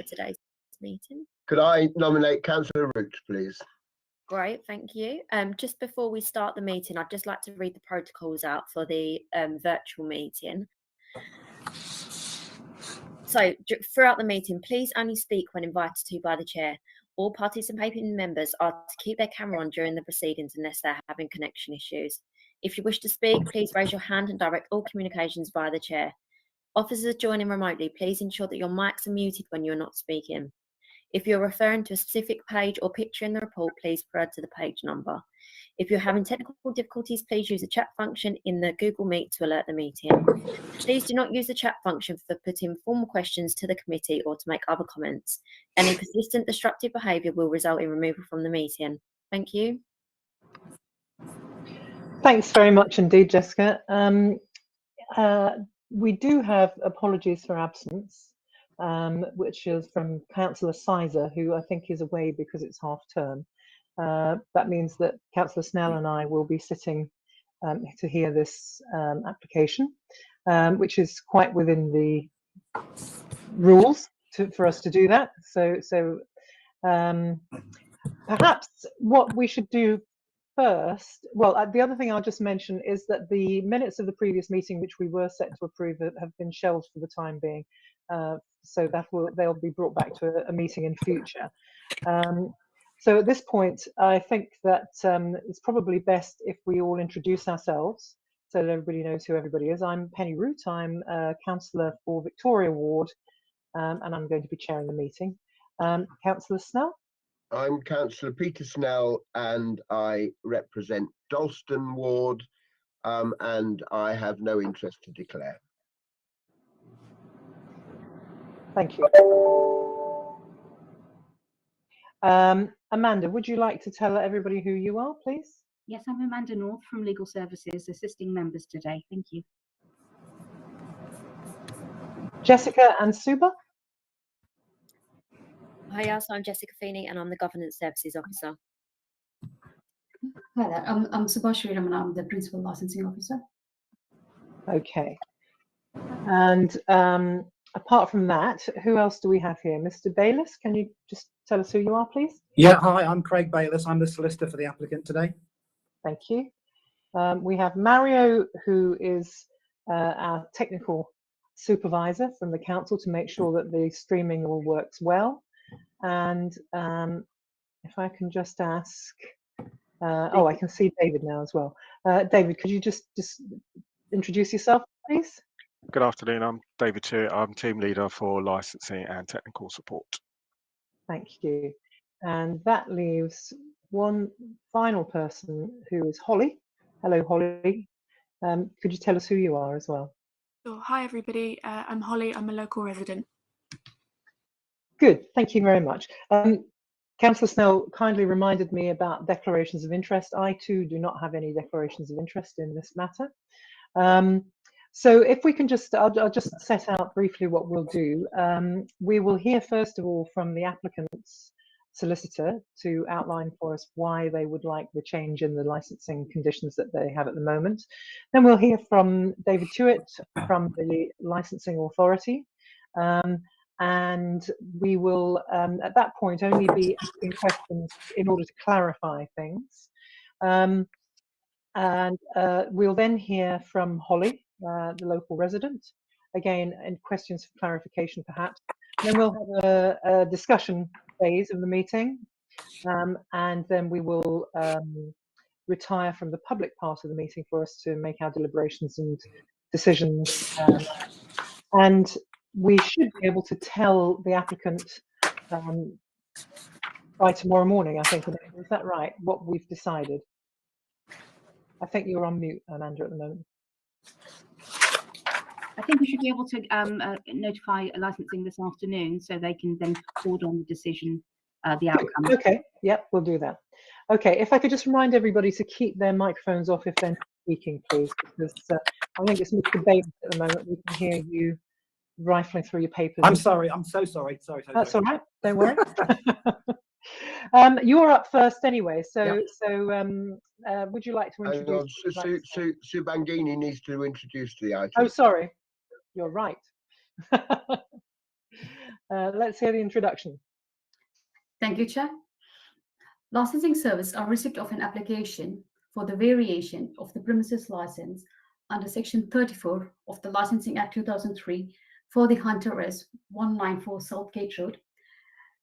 today's meeting? Could I nominate Councillor Root, please? Great, thank you. Just before we start the meeting, I'd just like to read the protocols out for the virtual meeting. So throughout the meeting, please only speak when invited to by the chair. All participating members are to keep their camera on during the proceedings unless they're having connection issues. If you wish to speak, please raise your hand and direct all communications via the chair. Officers joining remotely, please ensure that your mics are muted when you're not speaking. If you're referring to a specific page or picture in the report, please refer to the page number. If you're having technical difficulties, please use the chat function in the Google Meet to alert the meeting. Please do not use the chat function for putting formal questions to the committee or to make other comments. Any persistent disruptive behaviour will result in removal from the meeting. Thank you. Thanks very much indeed, Jessica. We do have apologies for absence, which is from Councillor Sizer, who I think is away because it's half term. That means that Councillor Snell and I will be sitting to hear this application, which is quite within the rules for us to do that. So perhaps what we should do first, well, the other thing I'll just mention is that the minutes of the previous meeting, which we were set to approve, have been shelved for the time being. So they'll be brought back to a meeting in future. So at this point, I think that it's probably best if we all introduce ourselves so that everybody knows who everybody is. I'm Penny Root. I'm Councillor for Victoria Ward, and I'm going to be chairing the meeting. Councillor Snell? I'm Councillor Peter Snell, and I represent Dalston Ward, and I have no interest to declare. Thank you. Amanda, would you like to tell everybody who you are, please? Yes, I'm Amanda North from Legal Services, assisting members today. Thank you. Jessica and Suba? Hi, so I'm Jessica Feeney and I'm the Governance Services Officer. Hi there, I'm Subhashri Raman, I'm the Principal Licensing Officer. Okay. And apart from that, who else do we have here? Mr. Bayliss, can you just tell us who you are, please? Yeah, hi, I'm Craig Bayliss. I'm the solicitor for the applicant today. Thank you. We have Mario, who is our technical supervisor from the council to make sure that the streaming all works well. And if I can just ask, oh, I can see David now as well. David, could you just introduce yourself, please? Good afternoon, I'm David Chewett. I'm team leader for licensing and technical support. Thank you. And that leaves one final person, who is Holly. Hello, Holly. Could you tell us who you are as well? Sure. Hi, everybody. I'm Holly. I'm a local resident. Good. Thank you very much. Councillor Snell kindly reminded me about declarations of interest. I too do not have any declarations of interest in this matter. So if we can just, I'll just set out briefly what we'll do. We will hear first of all from the applicant's solicitor to outline for us why they would like the change in the licensing conditions that they have at the moment. Then we'll hear from David Chewett from the licensing authority. And we will, at that point, only be asking questions in order to clarify things. And we'll then hear from Holly, the local resident, again, and questions for clarification perhaps. Then we'll have a discussion phase of the meeting, and then we will retire from the public part of the meeting for us to make our deliberations and decisions. And we should be able to tell the applicant by tomorrow morning, I think. Is that right, what we've decided? I think you're on mute, Amanda, at the moment. I think we should be able to notify licensing this afternoon so they can then forward on the decision, the outcome. Okay, yep, we'll do that. Okay, if I could just remind everybody to keep their microphones off if they're speaking, please, because I think it's Mr. Bates at the moment. We can hear you rifling through your papers. I'm sorry, I'm so sorry. Sorry. That's all right, don't worry. You're up first anyway, so would you like to introduce? Sue Bangini needs to introduce the item. Oh, sorry, you're right. Let's hear the introduction. Thank you, Chair. Licensing service are receipt of an application for the variation of the premises license under Section 34 of the Licensing Act 2003 for the Hunter S 194 Southgate Road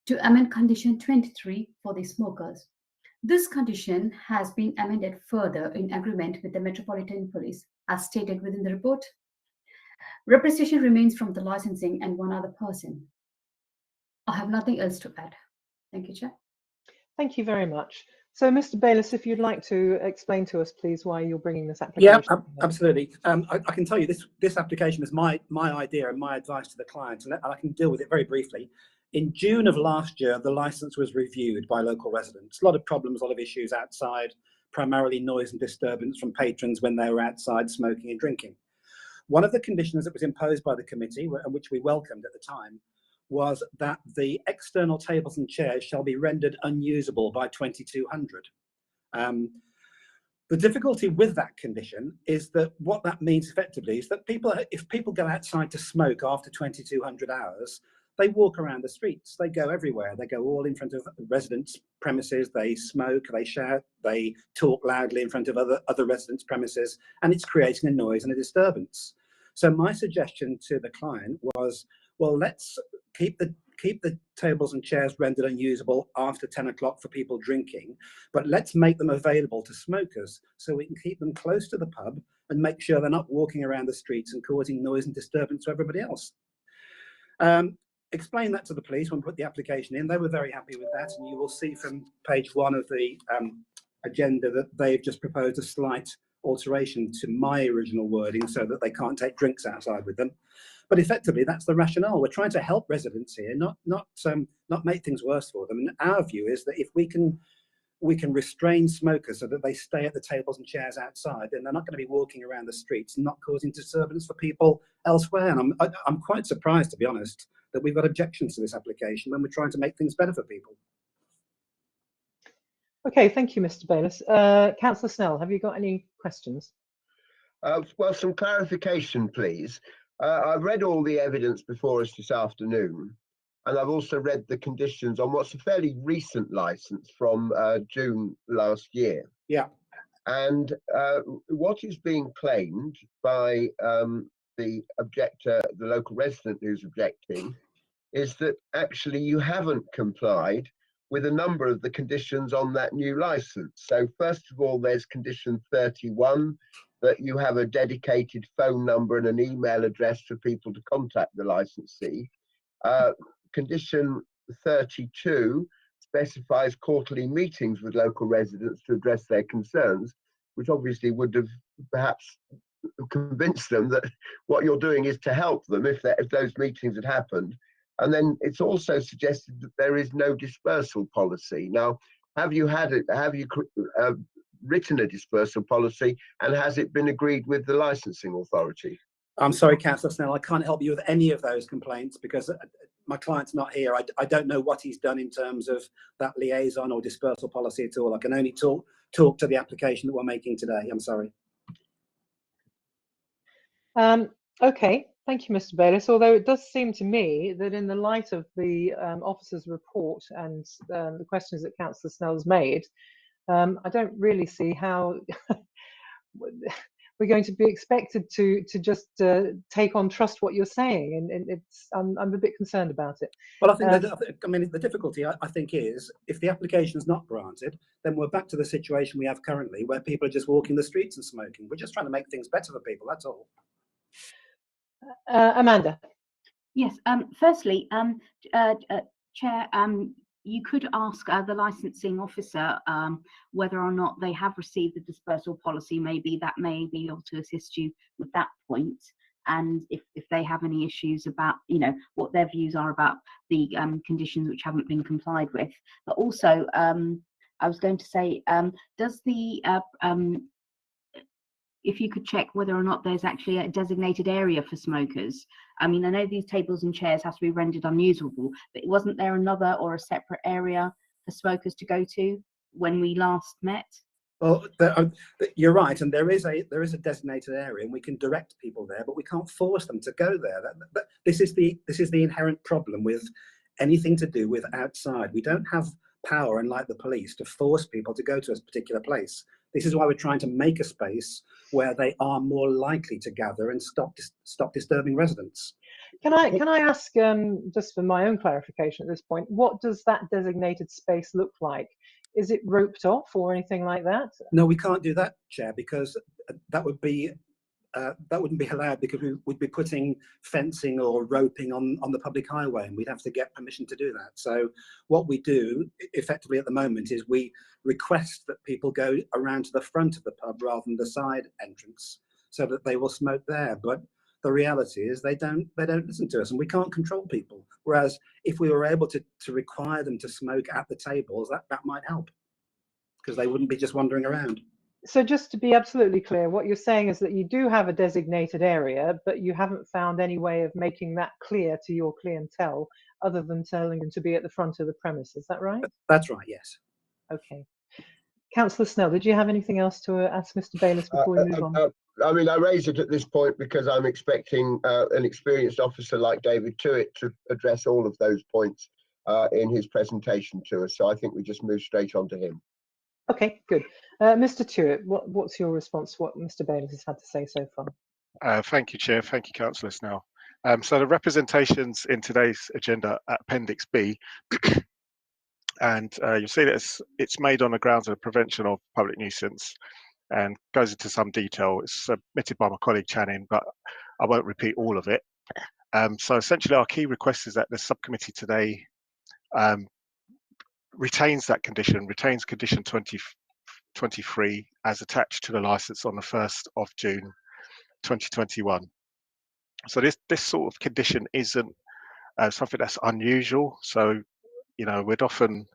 to amend Condition 23 for the smokers. This condition has been amended further in agreement with the Metropolitan Police, as stated within the report. Representation remains from the licensing and one other person. I have nothing else to add. Thank you, Chair. Thank you very much. So, Mr. Bayliss, if you'd like to explain to us, please, why you're bringing this application. Yeah, absolutely. I can tell you this application is my idea and my advice to the client, and I can deal with it very briefly. In June of last year, the license was reviewed by local residents. A lot of problems, a lot of issues outside, primarily noise and disturbance from patrons when they were outside smoking and drinking. One of the conditions that was imposed by the committee, and which we welcomed at the time, was that the external tables and chairs shall be rendered unusable by 2200. The difficulty with that condition is that what that means effectively is that if people go outside to smoke after 2200 hours, they walk around the streets, they go everywhere, they go all in front of residents' premises, they smoke, they shout, they talk loudly in front of other residents' premises, and it's creating a noise and a disturbance. So my suggestion to the client was, well, let's keep the tables and chairs rendered unusable after 10 o'clock for people drinking, but let's make them available to smokers so we can keep them close to the pub and make sure they're not walking around the streets and causing noise and disturbance to everybody else. Explain that to the police when we put the application in. They were very happy with that, and you will see from page 1 of the agenda that they've just proposed a slight alteration to my original wording so that they can't take drinks outside with them. But effectively, that's the rationale. We're trying to help residents here, not make things worse for them. And our view is that if we can restrain smokers so that they stay at the tables and chairs outside, then they're not going to be walking around the streets and not causing disturbance for people elsewhere. And I'm quite surprised, to be honest, that we've got objections to this application when we're trying to make things better for people. Okay, thank you, Mr. Bayliss. Councillor Snell, have you got any questions? Well, some clarification, please. I've read all the evidence before us this afternoon, and I've also read the conditions on what's a fairly recent license from June last year. Yeah. And what is being claimed by the objector, the local resident who's objecting, is that actually you haven't complied with a number of the conditions on that new license. So first of all, there's condition 31, that you have a dedicated phone number and an email address for people to contact the licensee. Condition 32 specifies quarterly meetings with local residents to address their concerns, which obviously would have perhaps convinced them that what you're doing is to help them if those meetings had happened. And then it's also suggested that there is no dispersal policy. Now, have you written a dispersal policy, and has it been agreed with the licensing authority? I'm sorry, Councillor Snell, I can't help you with any of those complaints because my client's not here. I don't know what he's done in terms of that liaison or dispersal policy at all. I can only talk to the application that we're making today. I'm sorry. Okay, thank you, Mr. Bayliss. Although it does seem to me that in the light of the officer's report and the questions that Councillor Snell's made, I don't really see how we're going to be expected to just take on trust what you're saying, and I'm a bit concerned about it. Well, I think the difficulty I think is if the application is not granted, then we're back to the situation we have currently, where people are just walking the streets and smoking. We're just trying to make things better for people. That's all. Amanda. Yes. Firstly, Chair, you could ask the licensing officer whether or not they have received the dispersal policy. Maybe that may be able to assist you with that point. And if they have any issues about, what their views are about the conditions which haven't been complied with. But also, I was going to say, does the if you could check whether or not there's actually a designated area for smokers. I mean, I know these tables and chairs have to be rendered unusable, but wasn't there another or a separate area for smokers to go to when we last met? Well, you're right, and there is a designated area, and we can direct people there, but we can't force them to go there. This is the inherent problem with anything to do with outside. We don't have power, unlike the police, to force people to go to a particular place. This is why we're trying to make a space where they are more likely to gather and stop disturbing residents. Can I ask, just for my own clarification at this point, what does that designated space look like? Is it roped off or anything like that? No, we can't do that, Chair, because that wouldn't be allowed, because we'd be putting fencing or roping on the public highway, and we'd have to get permission to do that. So what we do effectively at the moment is we request that people go around to the front of the pub rather than the side entrance, so that they will smoke there. But the reality is they don't listen to us, and we can't control people. Whereas if we were able to require them to smoke at the tables, that might help, because they wouldn't be just wandering around. So just to be absolutely clear, what you're saying is that you do have a designated area, but you haven't found any way of making that clear to your clientele other than telling them to be at the front of the premise. Is that right? That's right, yes. Okay. Councillor Snell, did you have anything else to ask Mr. Bayliss before we move on? I mean, I raise it at this point because I'm expecting an experienced officer like David Tuitt to address all of those points in his presentation to us. So I think we just move straight on to him. Okay, good. Mr. Tuitt, what's your response to what Mr. Bayliss has had to say so far? Thank you, Chair. Thank you, Councillor Snell. So the representations in today's agenda at Appendix B, and you'll see that it's made on the grounds of prevention of public nuisance and goes into some detail. It's submitted by my colleague Channing, but I won't repeat all of it. So essentially our key request is that the subcommittee today retains condition 23 as attached to the licence on the 1st of June 2021. So this sort of condition isn't something that's unusual. So, you know, we'd often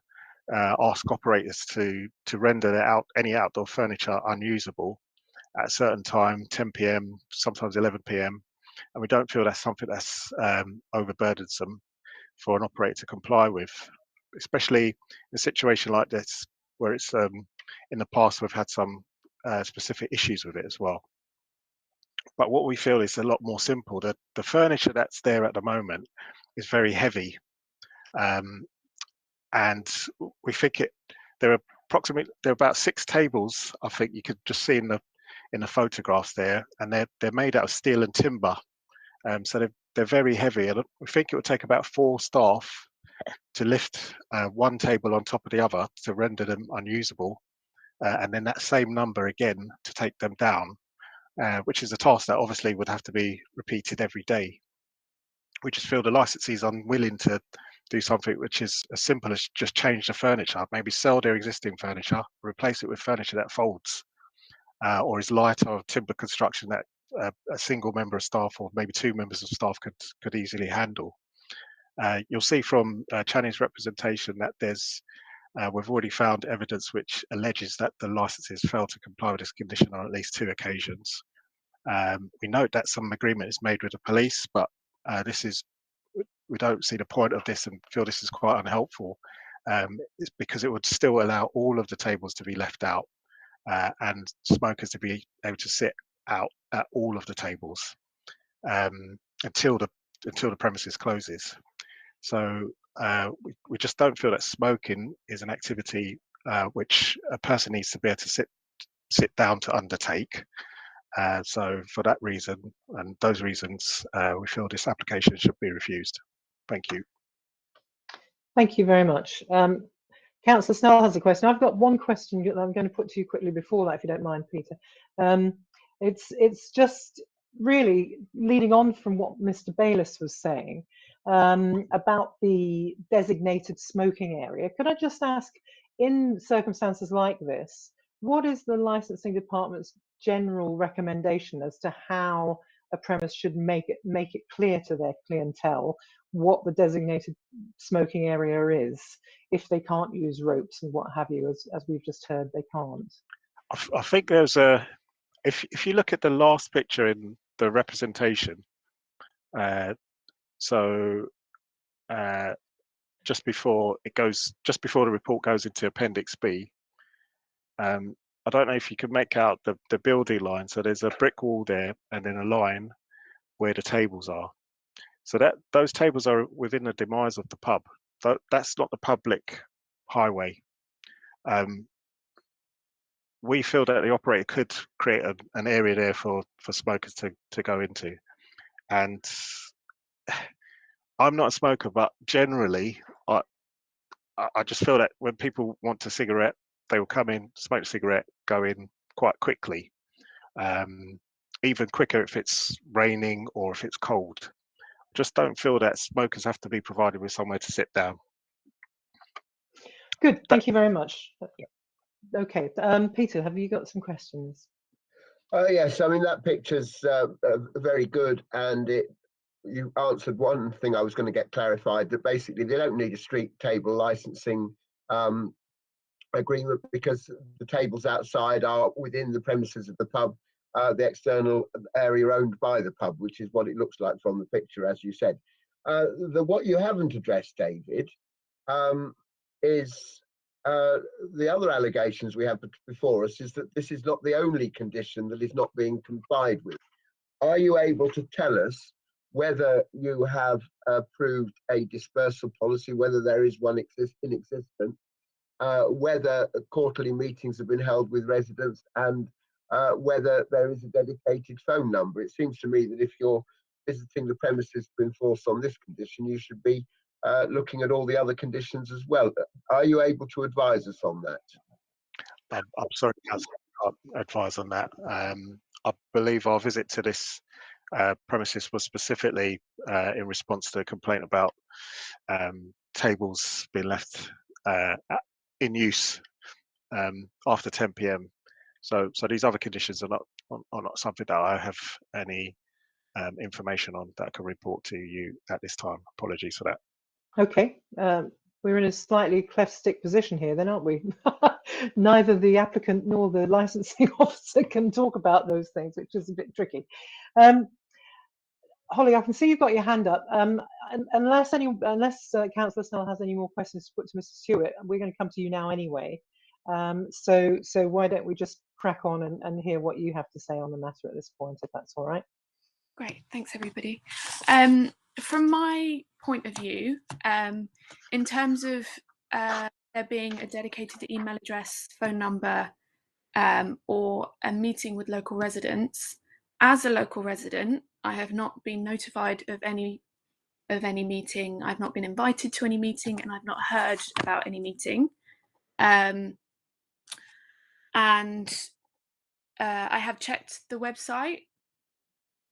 ask operators to render any outdoor furniture unusable at a certain time, 10 p.m, sometimes 11 p.m, and we don't feel that's something that's overburdensome for an operator to comply with, especially in a situation like this where it's in the past we've had some specific issues with it as well. But what we feel is a lot more simple. The furniture that's there at the moment is very heavy, and we think there are about 6 tables. I think you could just see in the photographs there, and they're made out of steel and timber. So they're very heavy, and we think it would take about 4 staff to lift one table on top of the other to render them unusable, and then that same number again to take them down, which is a task that obviously would have to be repeated every day. We just feel the licensee is unwilling to do something which is as simple as just change the furniture, maybe sell their existing furniture, replace it with furniture that folds, or is lighter timber construction that a single member of staff or maybe 2 members of staff could easily handle. You'll see from Channing's representation that we've already found evidence which alleges that the licensees failed to comply with this condition on at least 2 occasions. We note that some agreement is made with the police, but we don't see the point of this and feel this is quite unhelpful. It's because it would still allow all of the tables to be left out and smokers to be able to sit out at all of the tables until the premises closes. So we just don't feel that smoking is an activity which a person needs to be able to sit down to undertake. So for that reason and those reasons, we feel this application should be refused. Thank you. Thank you very much. Councillor Snell has a question. I've got one question that I'm going to put to you quickly before that, if you don't mind, Peter. It's just really leading on from what Mr. Bayliss was saying about the designated smoking area. Could I just ask, in circumstances like this, what is the licensing department's general recommendation as to how a premise should make it clear to their clientele what the designated smoking area is, if they can't use ropes and what have you, as we've just heard they can't? I think there's if you look at the last picture in the representation, just before the report goes into Appendix B, I I don't know if you can make out the building line. So there's a brick wall there, and then a line where the tables are. So those tables are within the demise of the pub. That's not the public highway. We feel that the operator could create an area there for smokers to go into. And I'm not a smoker, but generally, I just feel that when people want a cigarette, they will come in, smoke a cigarette, go in quite quickly. Even quicker if it's raining or if it's cold. Just don't feel that smokers have to be provided with somewhere to sit down. Good, thank you very much. Okay, Peter, have you got some questions? Yes, I mean, that picture's very good, and you answered one thing I was going to get clarified, that basically they don't need a street table licensing agreement because the tables outside are within the premises of the pub, the external area owned by the pub, which is what it looks like from the picture, as you said. What you haven't addressed, David, is the other allegations we have before us is that this is not the only condition that is not being complied with. Are you able to tell us whether you have approved a dispersal policy, whether there is one in existence, whether quarterly meetings have been held with residents, and whether there is a dedicated phone number? It seems to me that if you're visiting the premises to enforce on this condition, you should be looking at all the other conditions as well. Are you able to advise us on that? I'm sorry, Councillor, I can't advise on that. I believe our visit to this premises was specifically in response to a complaint about tables being left in use after 10 p.m. So these other conditions are not something that I have any information on that I can report to you at this time. Apologies for that. Okay, we're in a slightly cleft stick position here then, aren't we? Neither the applicant nor the licensing officer can talk about those things, which is a bit tricky. Holly, I can see you've got your hand up. Unless Councillor Snell has any more questions to put to Mr. Stewart, we're going to come to you now anyway. So why don't we just crack on and hear what you have to say on the matter at this point, if that's all right? Great, thanks everybody. From my point of view, in terms of there being a dedicated email address, phone number, or a meeting with local residents, as a local resident, I have not been notified of any meeting. I've not been invited to any meeting, and I've not heard about any meeting. And I have checked the website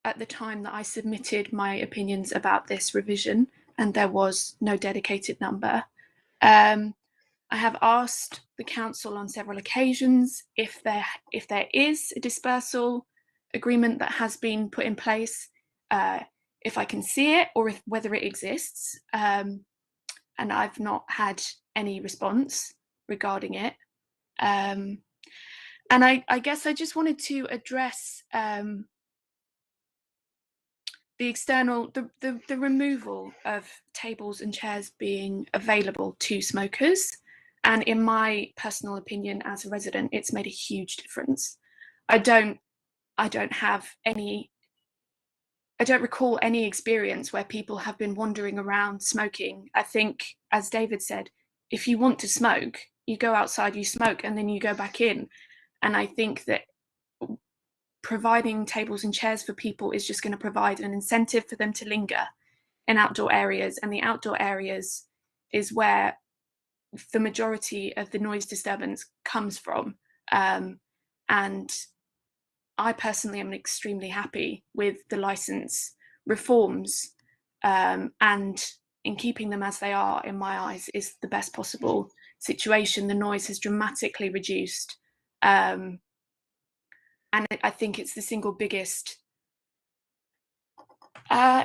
at the time that I submitted my opinions about this revision, and there was no dedicated number. I have asked the council on several occasions if there is a dispersal agreement that has been put in place, if I can see it or whether it exists, and I've not had any response regarding it. And I guess I just wanted to address the removal of tables and chairs being available to smokers. And in my personal opinion, as a resident, it's made a huge difference. I don't recall any experience where people have been wandering around smoking. I think, as David said, if you want to smoke, you go outside, you smoke, and then you go back in. And I think that providing tables and chairs for people is just going to provide an incentive for them to linger in outdoor areas, and the outdoor areas is where the majority of the noise disturbance comes from. And I personally am extremely happy with the license reforms, and in keeping them as they are, in my eyes, is the best possible situation. The noise has dramatically reduced. And I think it's the single biggest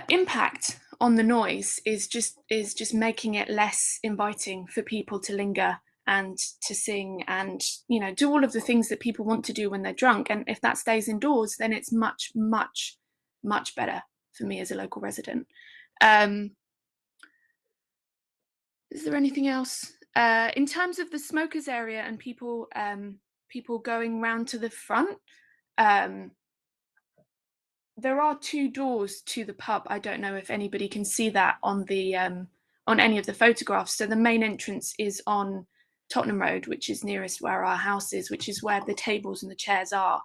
impact on the noise is just making it less inviting for people to linger and to sing and, you know, do all of the things that people want to do when they're drunk. And if that stays indoors, then it's much, much, much better for me as a local resident. Is there anything else? In terms of the smokers area and people people going round to the front. There are 2 doors to the pub. I don't know if anybody can see that on the on any of the photographs. So the main entrance is on Tottenham Road, which is nearest where our house is, which is where the tables and the chairs are.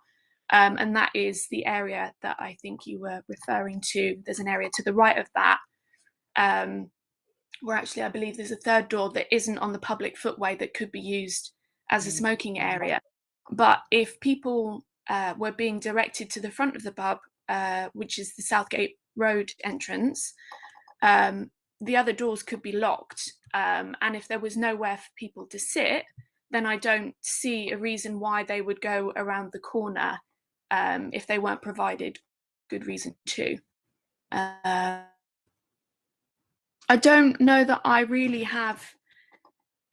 And that is the area that I think you were referring to. There's an area to the right of that, where actually I believe there's a 3rd door that isn't on the public footway that could be used as a smoking area. But if people were being directed to the front of the pub, which is the Southgate Road entrance, the other doors could be locked. And if there was nowhere for people to sit, then I don't see a reason why they would go around the corner if they weren't provided good reason to. I don't know that I really have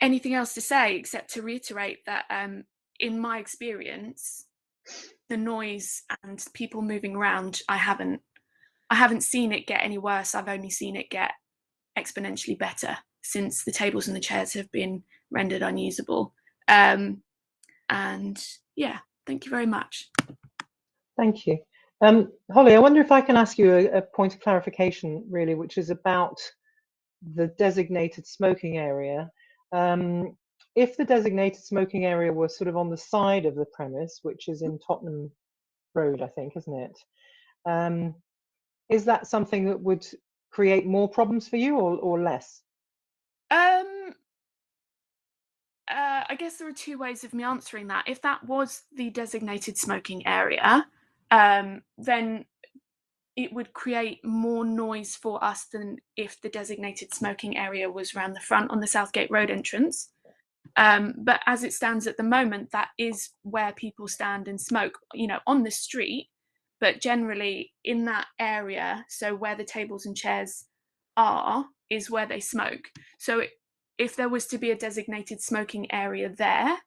anything else to say except to reiterate that in my experience, the noise and people moving around, I haven't seen it get any worse. I've only seen it get exponentially better since the tables and the chairs have been rendered unusable. And yeah, thank you very much. Thank you. Holly, I wonder if I can ask you a point of clarification, really, which is about the designated smoking area. If the designated smoking area were sort of on the side of the premise, which is in Tottenham Road, I think, isn't it? Is that something that would create more problems for you or less? I guess there are 2 ways of me answering that. If that was the designated smoking area, then it would create more noise for us than if the designated smoking area was around the front on the Southgate Road entrance. But as it stands at the moment, that is where people stand and smoke, you know, on the street, but generally in that area, so where the tables and chairs are, is where they smoke. So if there was to be a designated smoking area there,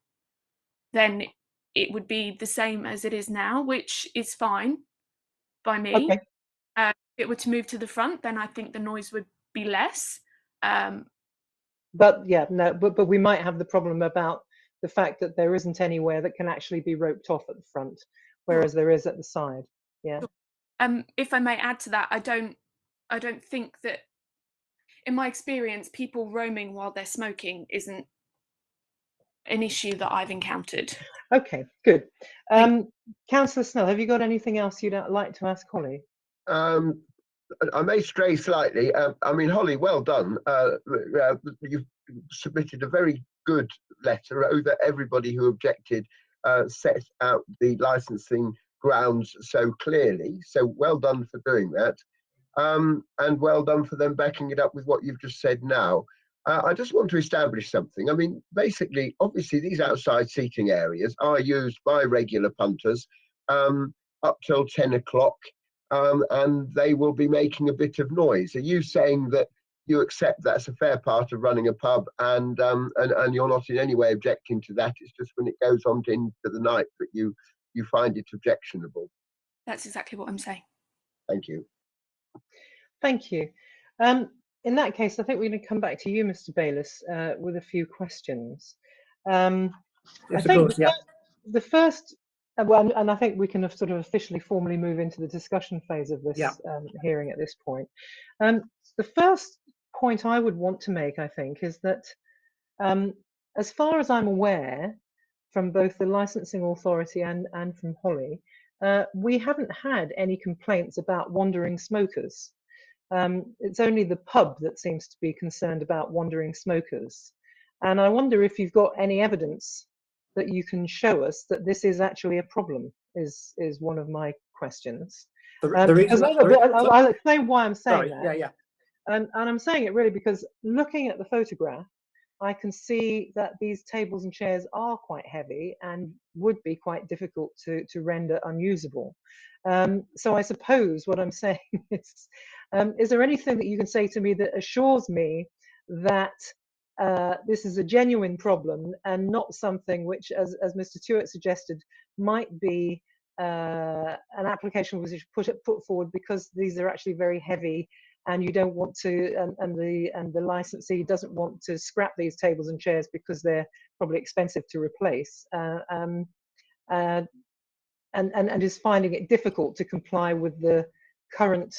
then it would be the same as it is now, which is fine by me. Okay. If it were to move to the front, then I think the noise would be less. But yeah, no, but we might have the problem about the fact that there isn't anywhere that can actually be roped off at the front, whereas there is at the side. Yeah. If I may add to that, I don't think that, in my experience, people roaming while they're smoking isn't an issue that I've encountered. Okay, good. Councillor Snell, have you got anything else you'd like to ask Holly? I may stray slightly. I mean, Holly, well done. You've submitted a very good letter over. Everybody who objected set out the licensing grounds so clearly. So well done for doing that. And well done for them backing it up with what you've just said now. I just want to establish something. I mean, basically, obviously, these outside seating areas are used by regular punters up till 10 o'clock. And they will be making a bit of noise. Are you saying that you accept that's a fair part of running a pub, and you're not in any way objecting to that? It's just when it goes on into the night that you find it objectionable. That's exactly what I'm saying. Thank you. Thank you. In that case, I think we're going to come back to you, Mr. Bayliss, with a few questions. Yes, I of think course, yeah. the first, well, and I think we can sort of officially formally move into the discussion phase of this hearing at this point. The first point I would want to make, I think, is that as far as I'm aware, from both the licensing authority and from Holly, we haven't had any complaints about wandering smokers. It's only the pub that seems to be concerned about wandering smokers. And I wonder if you've got any evidence that you can show us that this is actually a problem, is one of my questions. I'll explain why I'm saying that. Yeah. And I'm saying it really because looking at the photograph, I can see that these tables and chairs are quite heavy and would be quite difficult to render unusable. So I suppose what I'm saying is there anything that you can say to me that assures me that this is a genuine problem and not something which, as Mr. Stewart suggested, might be an application which is put forward because these are actually very heavy and you don't want to, and the licensee doesn't want to scrap these tables and chairs because they're probably expensive to replace. and is finding it difficult to comply with the current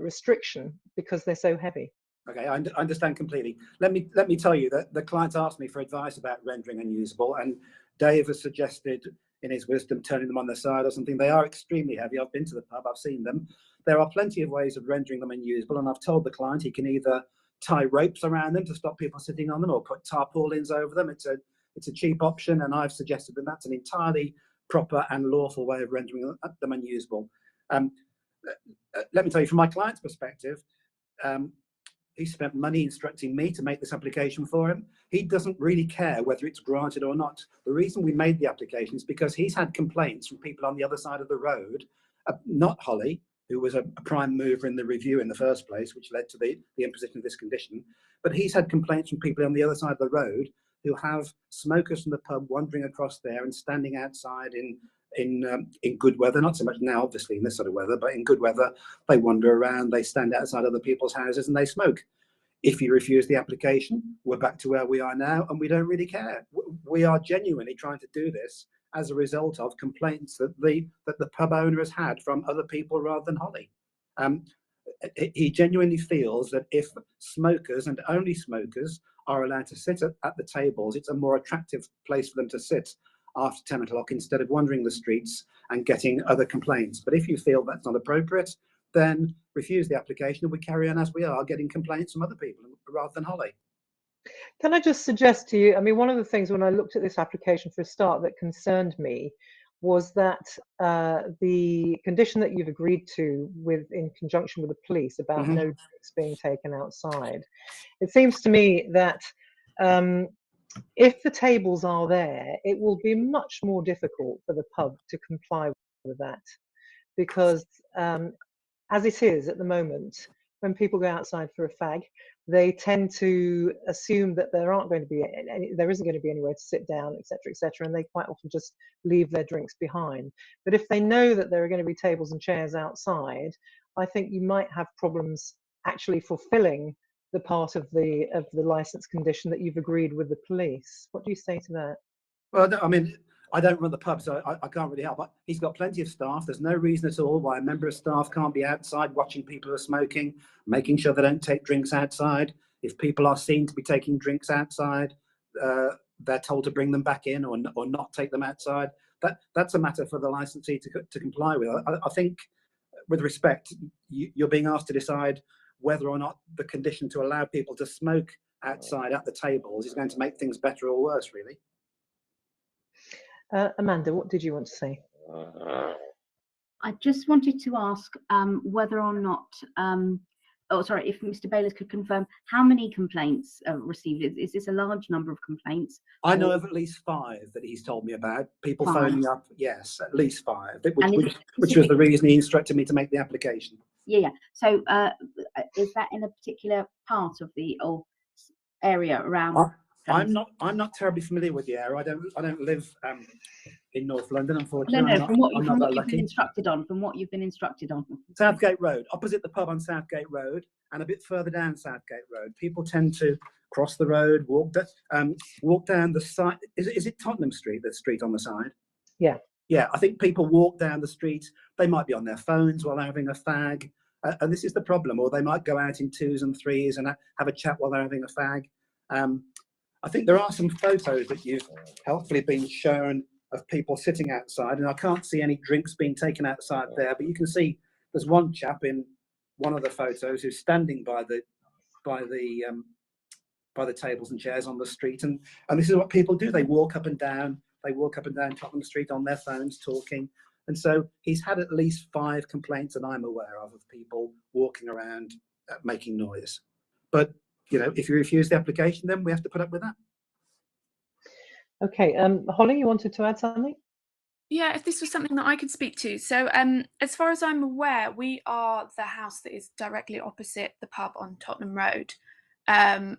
restriction because they're so heavy. Okay, I understand completely. Let me tell you that the client asked me for advice about rendering unusable, and Dave has suggested, in his wisdom, turning them on their side or something. They are extremely heavy. I've been to the pub, I've seen them. There are plenty of ways of rendering them unusable, and I've told the client he can either tie ropes around them to stop people sitting on them, or put tarpaulins over them. It's a cheap option, and I've suggested that that's an entirely proper and lawful way of rendering them unusable. Let me tell you, from my client's perspective, he spent money instructing me to make this application for him. He doesn't really care whether it's granted or not. The reason we made the application is because he's had complaints from people on the other side of the road, not Holly, who was a prime mover in the review in the first place, which led to the imposition of this condition. But he's had complaints from people on the other side of the road who have smokers from the pub wandering across there and standing outside in good weather, not so much now, obviously, in this sort of weather, but in good weather, they wander around, they stand outside other people's houses and they smoke. If you refuse the application, we're back to where we are now, and we don't really care. We are genuinely trying to do this as a result of complaints that the pub owner has had from other people rather than Holly. He genuinely feels that if smokers, and only smokers, are allowed to sit at the tables, it's a more attractive place for them to sit after 10 o'clock instead of wandering the streets and getting other complaints. But if you feel that's not appropriate, then refuse the application and we carry on as we are, getting complaints from other people rather than Holly. Can I just suggest to you, I mean, one of the things when I looked at this application for a start that concerned me was that the condition that you've agreed to in conjunction with the police about no drinks being taken outside. It seems to me that if the tables are there, it will be much more difficult for the pub to comply with that, because as it is at the moment, when people go outside for a fag, they tend to assume that there isn't going to be anywhere to sit down, etc., and they quite often just leave their drinks behind. But if they know that there are going to be tables and chairs outside, I think you might have problems actually fulfilling the part of the license condition that you've agreed with the police. What do you say to that? Well, I mean, I don't run the pub, so I can't really help. But he's got plenty of staff. There's no reason at all why a member of staff can't be outside watching people who are smoking, making sure they don't take drinks outside. If people are seen to be taking drinks outside, they're told to bring them back in or not take them outside. That's a matter for the licensee to comply with. I think, with respect, you're being asked to decide whether or not the condition to allow people to smoke outside at the tables is going to make things better or worse, really. Amanda, what did you want to say? I just wanted to ask whether or not, if Mr. Bayliss could confirm how many complaints are received. Is this a large number of complaints? I know of at least 5 that he's told me about. People phoning up, yes, at least 5, which was the reason he instructed me to make the application. Yeah. So is that in a particular part of the area around? I'm not terribly familiar with the area. I don't live in North London, unfortunately. No, from what you've been instructed on. From what you've been instructed on. Southgate Road, opposite the pub on Southgate Road, and a bit further down Southgate Road. People tend to cross the road, walk down the side. Is it Tottenham Street? The street on the side. Yeah. Yeah, I think people walk down the street. They might be on their phones while they're having a fag, and this is the problem. Or they might go out in 2s and 3s and have a chat while they're having a fag. I think there are some photos that you've helpfully been shown of people sitting outside, and I can't see any drinks being taken outside there, but you can see there's one chap in one of the photos who's standing by the tables and chairs on the street, and this is what people do. They walk up and down Tottenham Street on their phones talking. And so he's had at least 5 complaints that I'm aware of people walking around making noise. But if you refuse the application, then we have to put up with that. Okay, Holly, you wanted to add something? Yeah, if this was something that I could speak to. So as far as I'm aware, we are the house that is directly opposite the pub on Tottenham Road. And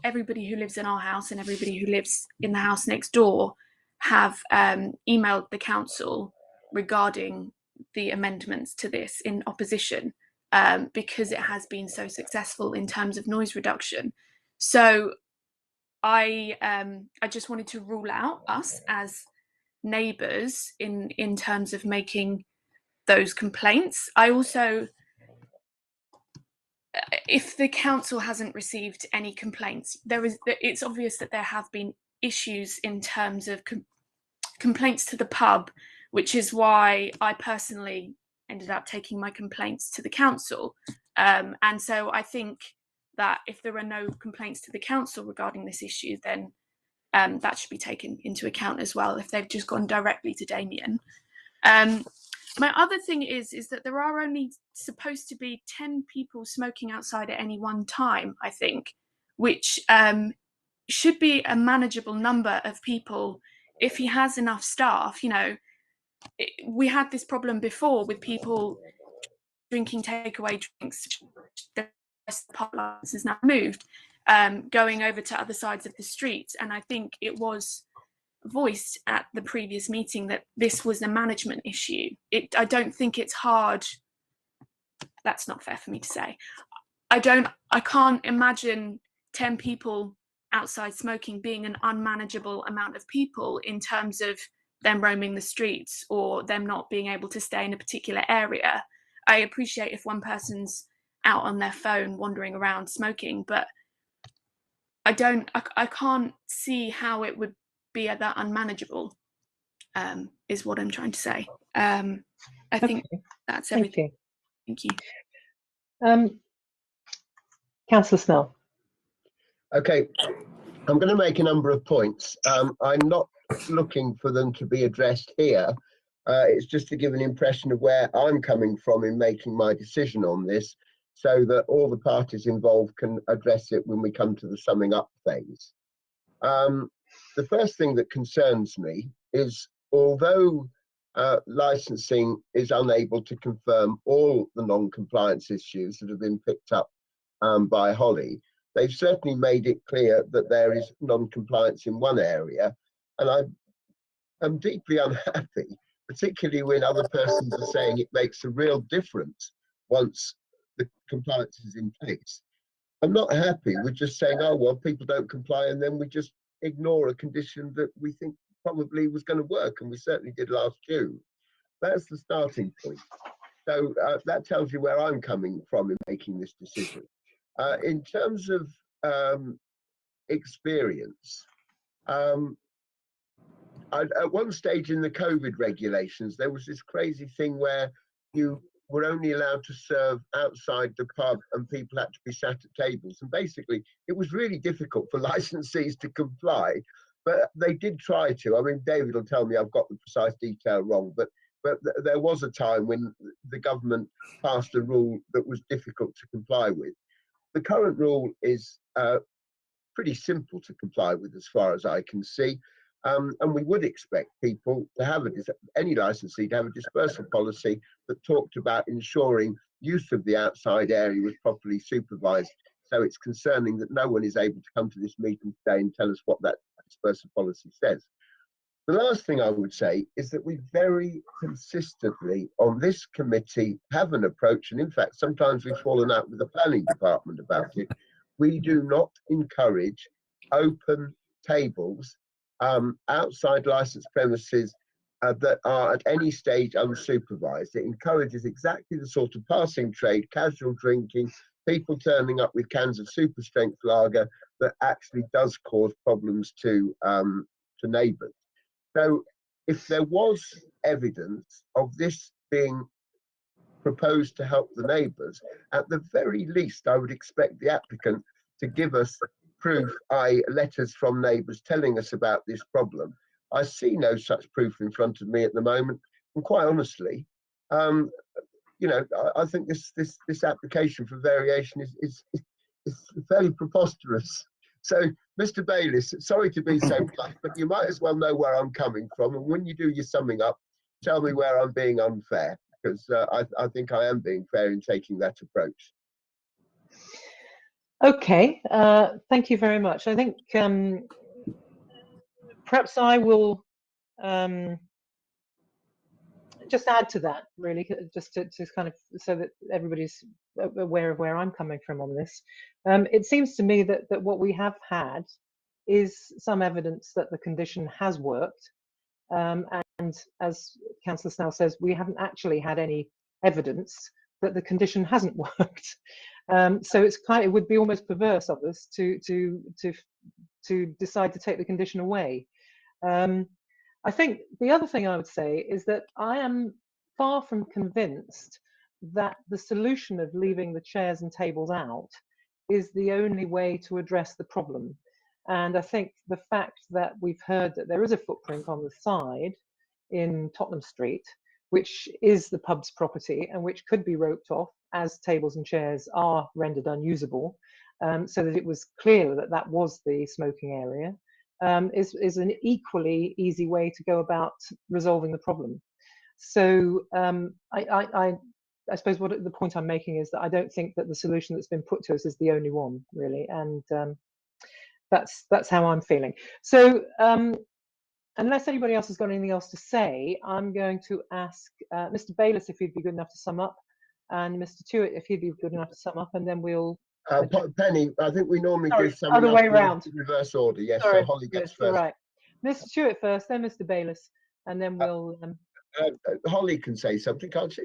everybody who lives in our house and everybody who lives in the house next door have emailed the council regarding the amendments to this in opposition, because it has been so successful in terms of noise reduction. So I just wanted to rule out us as neighbours in terms of making those complaints. I also, if the council hasn't received any complaints, it's obvious that there have been issues in terms of complaints to the pub, which is why I personally ended up taking my complaints to the council. And so I think that if there are no complaints to the council regarding this issue, then that should be taken into account as well, if they've just gone directly to Damien. My other thing is that there are only supposed to be 10 people smoking outside at any one time, I think, which should be a manageable number of people if he has enough staff. You know, we had this problem before with people drinking takeaway drinks. The rest of the pub license is now moved, going over to other sides of the street. And I think it was voiced at the previous meeting that this was a management issue. I don't think it's hard. That's not fair for me to say. I can't imagine 10 people outside smoking being an unmanageable amount of people in terms of them roaming the streets or them not being able to stay in a particular area. I appreciate if one person's out on their phone wandering around smoking, but I can't see how it would be that unmanageable, is what I'm trying to say. I think that's everything. Thank you. Councillor Snell. Okay, I'm going to make a number of points. I'm not looking for them to be addressed here. It's just to give an impression of where I'm coming from in making my decision on this, so that all the parties involved can address it when we come to the summing up phase. The first thing that concerns me is, although licensing is unable to confirm all the non-compliance issues that have been picked up by Holly, they've certainly made it clear that there is non-compliance in one area, and I'm deeply unhappy, particularly when other persons are saying it makes a real difference once the compliance is in place. I'm not happy with just saying, oh, well, people don't comply, and then we just ignore a condition that we think probably was going to work, and we certainly did last June. That's the starting point. So that tells you where I'm coming from in making this decision. In terms of experience, at one stage in the COVID regulations, there was this crazy thing where you were only allowed to serve outside the pub and people had to be sat at tables. And basically, it was really difficult for licensees to comply, but they did try to. I mean, David will tell me I've got the precise detail wrong, but there was a time when the government passed a rule that was difficult to comply with. The current rule is pretty simple to comply with as far as I can see. And we would expect people to have any licensee to have a dispersal policy that talked about ensuring use of the outside area was properly supervised. So it's concerning that no one is able to come to this meeting today and tell us what that dispersal policy says. The last thing I would say is that we very consistently on this committee have an approach, and in fact, sometimes we've fallen out with the planning department about it. We do not encourage open tables outside licensed premises that are at any stage unsupervised. It encourages exactly the sort of passing trade, casual drinking, people turning up with cans of super strength lager that actually does cause problems to neighbours. So if there was evidence of this being proposed to help the neighbours, at the very least, I would expect the applicant to give us proof, i.e. letters from neighbours telling us about this problem. I see no such proof in front of me at the moment, and quite honestly, you know, I think this application for variation is fairly preposterous. So, Mr. Bayliss, sorry to be so blunt, but you might as well know where I'm coming from, and when you do your summing up, tell me where I'm being unfair, because I think I am being fair in taking that approach. Okay, thank you very much. I think perhaps I will just add to that, really, just to kind of so that everybody's aware of where I'm coming from on this. It seems to me that what we have had is some evidence that the condition has worked. And as Councillor Snell says, we haven't actually had any evidence that the condition hasn't worked. So it's it would be almost perverse of us to decide to take the condition away. I think the other thing I would say is that I am far from convinced that the solution of leaving the chairs and tables out is the only way to address the problem. And I think the fact that we've heard that there is a footprint on the side in Tottenham Street, which is the pub's property and which could be roped off as tables and chairs are rendered unusable, so that it was clear that that was the smoking area, is an equally easy way to go about resolving the problem. So I suppose what the point I'm making is that I don't think that the solution that's been put to us is the only one, really, and that's how I'm feeling. So unless anybody else has got anything else to say, I'm going to ask Mr. Bayliss if he'd be good enough to sum up, and Mr. Tuitt if he'd be good enough to sum up, and then we'll. Penny, I think we normally give someone other way round. Reverse order. Yes, Sorry, so Holly gets yes, first. Right, Mr. Tuitt first, then Mr. Bayliss, and then we'll. Holly can say something, can't she?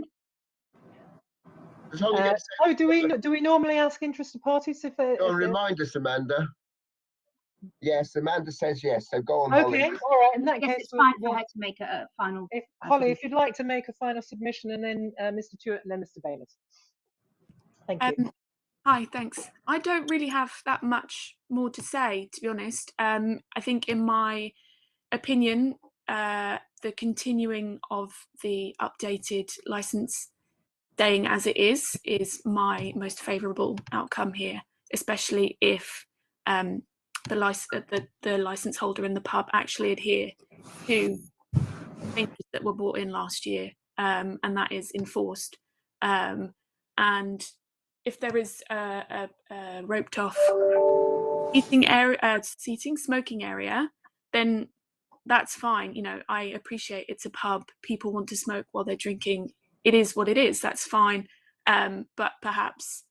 Does Holly get oh, do we normally ask interested parties if they? Remind us, Amanda. Yes, Amanda says yes. So go on, Okay, Holly. all right. In that case, it's fine for her to make a final. Holly, if you'd like to make a final submission, and then Mr. Tuitt, and then Mr. Bayliss. Thank you. Hi, thanks. I don't really have that much more to say, to be honest. I think, in my opinion, the continuing of the updated licence staying as it is my most favourable outcome here, especially if the licence holder in the pub actually adhere to changes that were brought in last year, and that is enforced. And if there is a roped off smoking area, then that's fine. You know, I appreciate it's a pub. People want to smoke while they're drinking. It is what it is. That's fine. But perhaps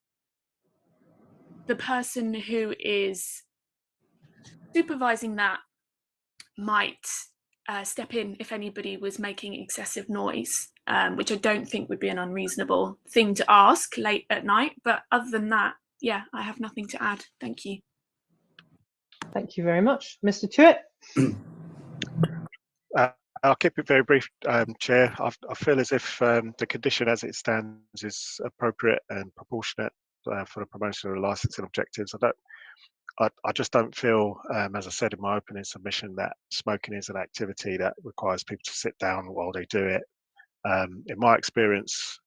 the person who is supervising that might step in if anybody was making excessive noise, which I don't think would be an unreasonable thing to ask late at night. But other than that, yeah, I have nothing to add. Thank you. Thank you very much. Mr. Tuitt? I'll keep it very brief, Chair. I feel as if the condition as it stands is appropriate and proportionate for the promotion of the licensing objectives. I just don't feel, as I said in my opening submission, that smoking is an activity that requires people to sit down while they do it. In my experience,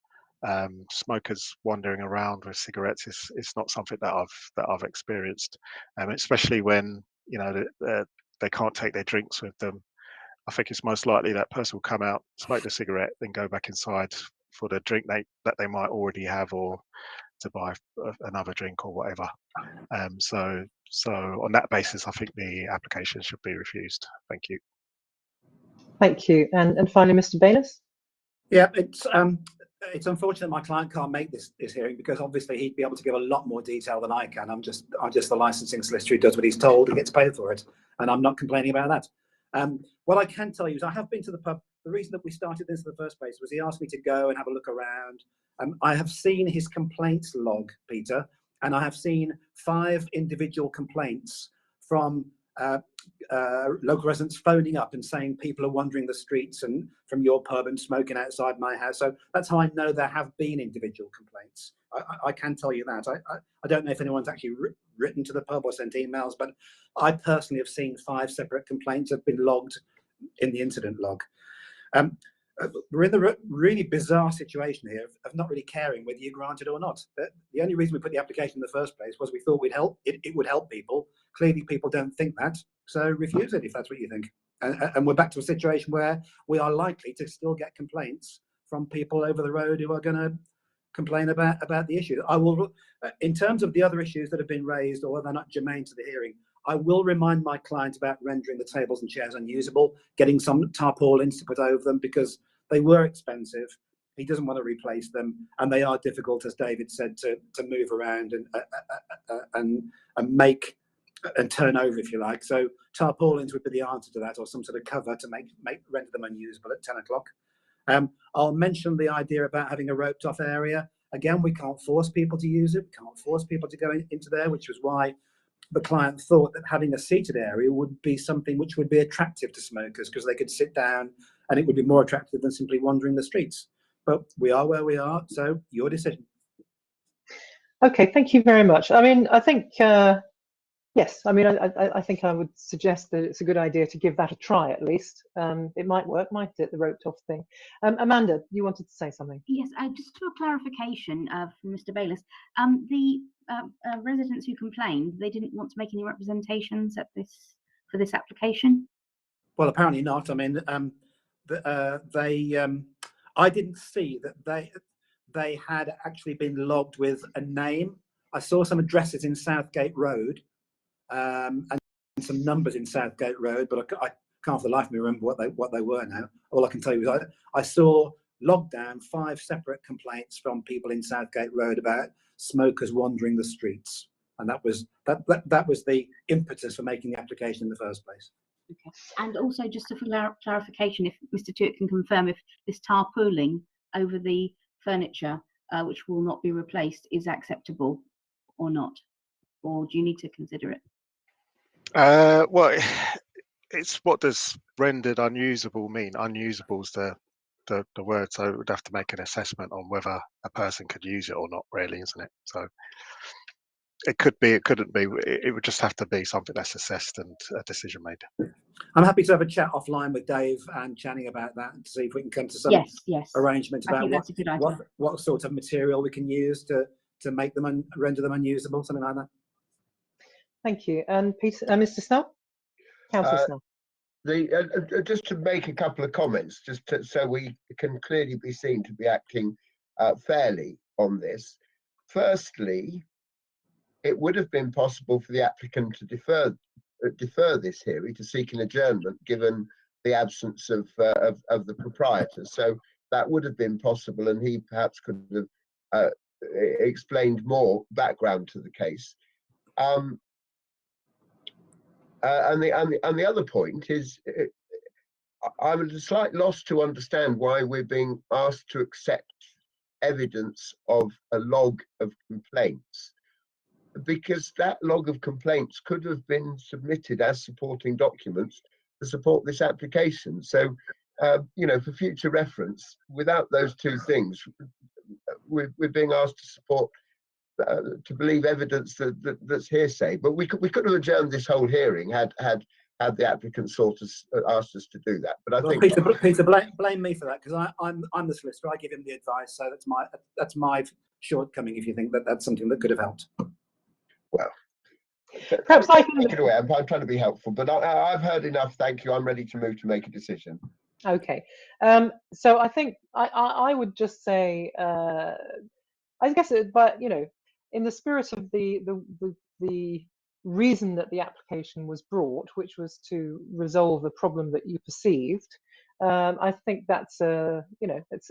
smokers wandering around with cigarettes is not something that I've experienced, especially when they can't take their drinks with them. I think it's most likely that person will come out, smoke the cigarette, then go back inside for the drink that they might already have, or to buy another drink or whatever. So on that basis, I think the application should be refused. Thank you. Thank you. And finally, Mr. Bayliss? Yeah, it's unfortunate my client can't make this hearing, because obviously he'd be able to give a lot more detail than I can. I'm just the licensing solicitor who does what he's told and gets paid for it, and I'm not complaining about that. What I can tell you is I have been to the pub. The reason that we started this in the first place was he asked me to go and have a look around. I have seen his complaints log, Peter, and I have seen 5 individual complaints from local residents phoning up and saying people are wandering the streets and from your pub and smoking outside my house. So that's how I know there have been individual complaints. I can tell you that. I don't know if anyone's actually written to the pub or sent emails, but I personally have seen 5 separate complaints have been logged in the incident log. We're in the really bizarre situation here of not really caring whether you grant it or not. The only reason we put the application in the first place was we thought it would help people. Clearly people don't think that, so refuse it if that's what you think. And we're back to a situation where we are likely to still get complaints from people over the road who are going to complain about the issue. I will, in terms of the other issues that have been raised or they're not germane to the hearing, I will remind my client about rendering the tables and chairs unusable, getting some tarpaulins to put over them because they were expensive. He doesn't want to replace them, and they are difficult, as David said, to move around and make and turn over, if you like. So tarpaulins would be the answer to that, or some sort of cover to render them unusable at 10 o'clock. I'll mention the idea about having a roped off area. Again, we can't force people to use it. We can't force people to go into there, which was why the client thought that having a seated area would be something which would be attractive to smokers, because they could sit down and it would be more attractive than simply wandering the streets. But we are where we are, so your decision. Okay, thank you very much. I mean, I think, yes, I mean, I think I would suggest that it's a good idea to give that a try at least. It might work, might it, the roped off thing? Amanda, you wanted to say something? Yes, just for clarification from Mr. Bayliss, the residents who complained, they didn't want to make any representations at for this application? Well, apparently not. I mean, I didn't see that they had actually been logged with a name. I saw some addresses in Southgate Road and some numbers in Southgate Road, but I can't for the life of me remember what they were now. All I can tell you is I saw logged down 5 separate complaints from people in Southgate Road about smokers wandering the streets, and that was the impetus for making the application in the first place. Okay. And also, just for clarification, if Mr. Tuitt can confirm if this tarpauling over the furniture, which will not be replaced, is acceptable or not, or do you need to consider it? Well, it's what does rendered unusable mean? Unusable is the word, so we'd have to make an assessment on whether a person could use it or not, really, isn't it? So it could be, it couldn't be. It would just have to be something that's assessed and a decision made. I'm happy to have a chat offline with Dave and Channing about that and to see if we can come to some arrangement about what sort of material we can use to make them render them unusable, something like that. Thank you. And Peter, Mr. Snell, Councillor Snell. Just to make a couple of comments, so we can clearly be seen to be acting fairly on this. Firstly, it would have been possible for the applicant to defer this hearing to seek an adjournment, given the absence of the proprietor. So that would have been possible, and he perhaps could have explained more background to the case. And the other point is, I'm at a slight loss to understand why we're being asked to accept evidence of a log of complaints, because that log of complaints could have been submitted as supporting documents to support this application. So, you know, for future reference, without those two things, we're being asked to support to believe evidence that's hearsay. But we could have adjourned this whole hearing had the applicant asked us to do that. But I think Peter, blame me for that, because I'm the solicitor. I give him the advice, so that's my shortcoming. If you think that that's something that could have helped. Well, perhaps I can take it away. I'm trying to be helpful, but I've heard enough. Thank you. I'm ready to move to make a decision. Okay. So I think I would just say, I guess, but you know, in the spirit of the reason that the application was brought, which was to resolve the problem that you perceived, I think that's a, you know, it's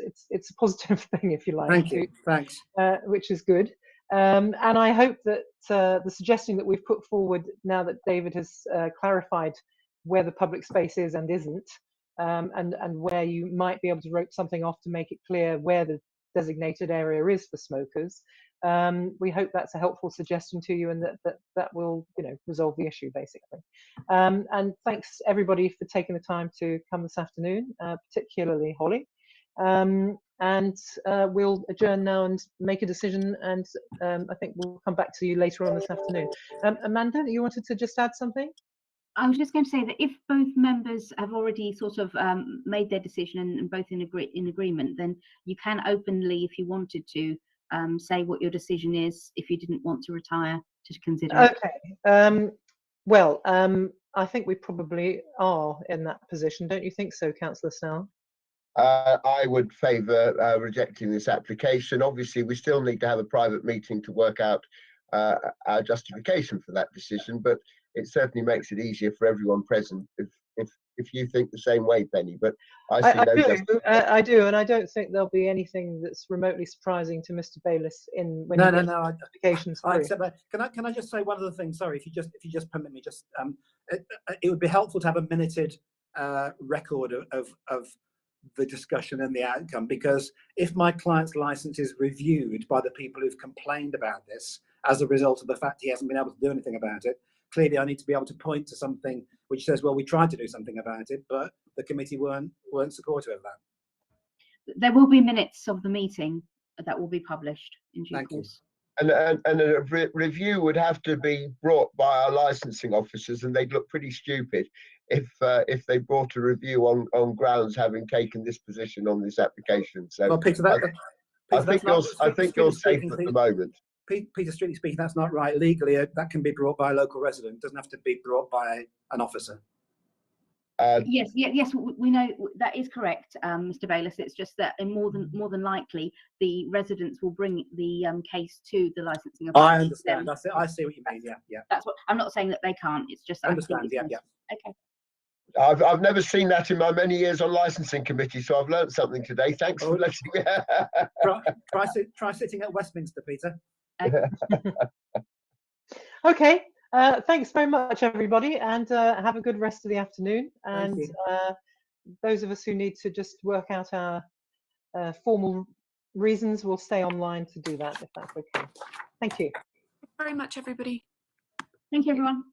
a positive thing, if you like. Thank you. Thanks. Which is good. And I hope that the suggestion that we've put forward, now that David has clarified where the public space is and isn't, and where you might be able to rope something off to make it clear where the designated area is for smokers, we hope that's a helpful suggestion to you, and that will, you know, resolve the issue basically. And thanks everybody for taking the time to come this afternoon, particularly Holly. And we'll adjourn now and make a decision, and I think we'll come back to you later on this afternoon. Amanda, you wanted to just add something? I was just going to say that if both members have already sort of made their decision and both in agreement, then you can openly, if you wanted to, say what your decision is if you didn't want to retire, to consider it. Okay. Well, I think we probably are in that position. Don't you think so, Councillor Snell? I would favour rejecting this application. Obviously, we still need to have a private meeting to work out our justification for that decision, but it certainly makes it easier for everyone present if if you think the same way, Penny, but I see I no do, justification. I do, and I don't think there'll be anything that's remotely surprising to Mr. Bayliss in when No, he no, gets no. applications I through. accept that. Can I just say one other thing? Sorry, if you just permit me, just it would be helpful to have a minuted record of the discussion and the outcome, because if my client's license is reviewed by the people who've complained about this as a result of the fact he hasn't been able to do anything about it, clearly I need to be able to point to something which says, well, we tried to do something about it, but the committee weren't supportive of that. There will be minutes of the meeting that will be published in due Thank you. course. And a review would have to be brought by our licensing officers, and they'd look pretty stupid if they brought a review on grounds having taken this position on this application. So Well, Peter, I think you're safe at the moment. Peter, strictly speaking, that's not right. Legally, that can be brought by a local resident. It doesn't have to be brought by an officer. Yes, we know that is correct, Mr. Bayliss. It's just that more than likely the residents will bring the case to the licensing authority. I understand. I see what you mean. Yeah. That's what I'm not saying that they can't. It's just I understand. Yeah. Okay. I've never seen that in my many years on licensing committee, so I've learned something today. Thanks for letting me. Try sitting at Westminster, Peter. Okay. Thanks very much, everybody, and have a good rest of the afternoon. And those of us who need to just work out our formal reasons will stay online to do that, if that's okay. Thank you. Very much, everybody. Thank you, everyone.